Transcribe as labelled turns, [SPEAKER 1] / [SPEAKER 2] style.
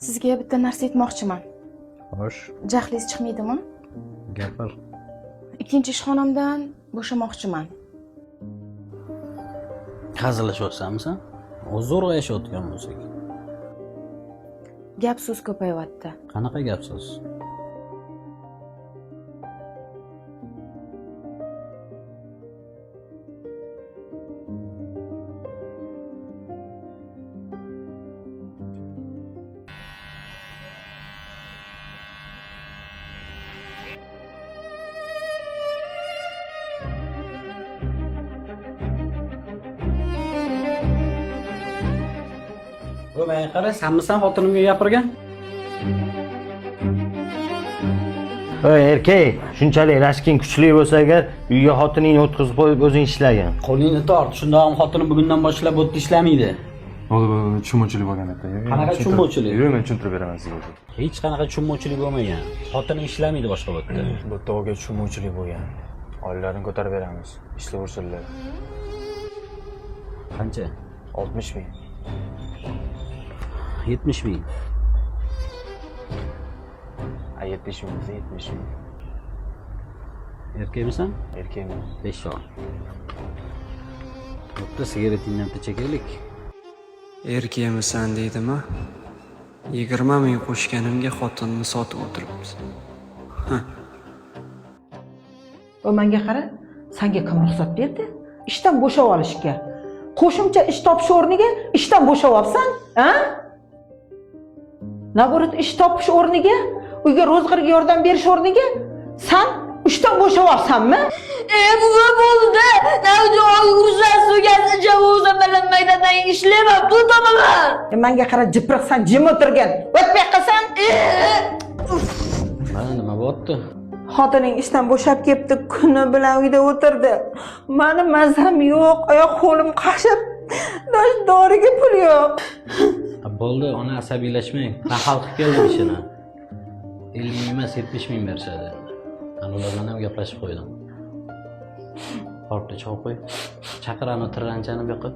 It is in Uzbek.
[SPEAKER 1] Sizga bitta narsa aytmoqchiman.
[SPEAKER 2] Xo'sh,
[SPEAKER 1] Jahlingiz chiqmaydimi?
[SPEAKER 2] gapir.
[SPEAKER 1] Ikkinchi ishxonamdan bo'shamoqchiman.
[SPEAKER 2] Hazillashyapsanmi sen? Zo'rg'a yashayotgan bo'lsak.
[SPEAKER 1] Gap so'z ko'payyapti.
[SPEAKER 2] Qanaqa gap so'z? Men qara, senmisan xotinimga gapirgan?
[SPEAKER 3] Ey erkak, shunchalik rashking kuchli bo'lsa agar uyga xotiningni o'tkazib qo'yib o'zing ishlagin.
[SPEAKER 2] Qo'lingni tort, shunda ham xotinim bugundan boshlab o'tda ishlamaydi.
[SPEAKER 4] Tushunmovchilik bo'lgan aka.
[SPEAKER 2] Qanaqa tushunmovchilik?
[SPEAKER 4] Yo'q, men tushuntirib beraman sizga.
[SPEAKER 2] Hech qanaqa tushunmovchilik bo'lmagan. Xotinim ishlamaydi boshqa bo'tda.
[SPEAKER 4] Bu to'g'riga tushunmovchilik bo'lgan. Oilalarni ko'tarib beramiz. Ishlayversinlar.
[SPEAKER 2] Qancha?
[SPEAKER 4] 60 ming.
[SPEAKER 2] 70 ming.
[SPEAKER 4] 70 ming, 70 ming.
[SPEAKER 2] Erkakmisan?
[SPEAKER 4] Erkakman.
[SPEAKER 2] 5 ol. Bitta sigaretingni ham chekaylik.
[SPEAKER 5] Erkakmisan deydimi? 20 ming qo'shganimga xotinni sotib o'tiribmiz.
[SPEAKER 6] Va menga qara, senga kim ruxsat berdi? Ishdan bo'shab olishga. Qo'shimcha ish topish o'rniga ishdan bo'shavyapsan, ha? Naborat ish topish o'rniga, uyga ro'zg'orga yordam berish o'rniga sen ishdan bo'shavyapsanmi?
[SPEAKER 7] Buga bo'ldi. Navji ruxsat so'gasi javoza bilan maydadan ishlayman, pul topaman.
[SPEAKER 6] Menga qara, jipriqsan, jim o'tirgan. O'tmay qilsan.
[SPEAKER 2] Mana nima bo'pti?
[SPEAKER 6] Xotining ishdan bo'shab kelibdi, kuni bilan uyda o'tirdi. Meni mazam yo'q, oyoq qo'lim qashib, doriga pul yo'q.
[SPEAKER 2] Bo'ldi, ona asabiylashmang. Ha, hal qilib keldim ishini. 50 ming emas, 70 ming berishadi. Ana ular bilan ham gaplashib qo'ydim. Ortda chop qo'y. Chaqir ana tiranchani bu yoqqa.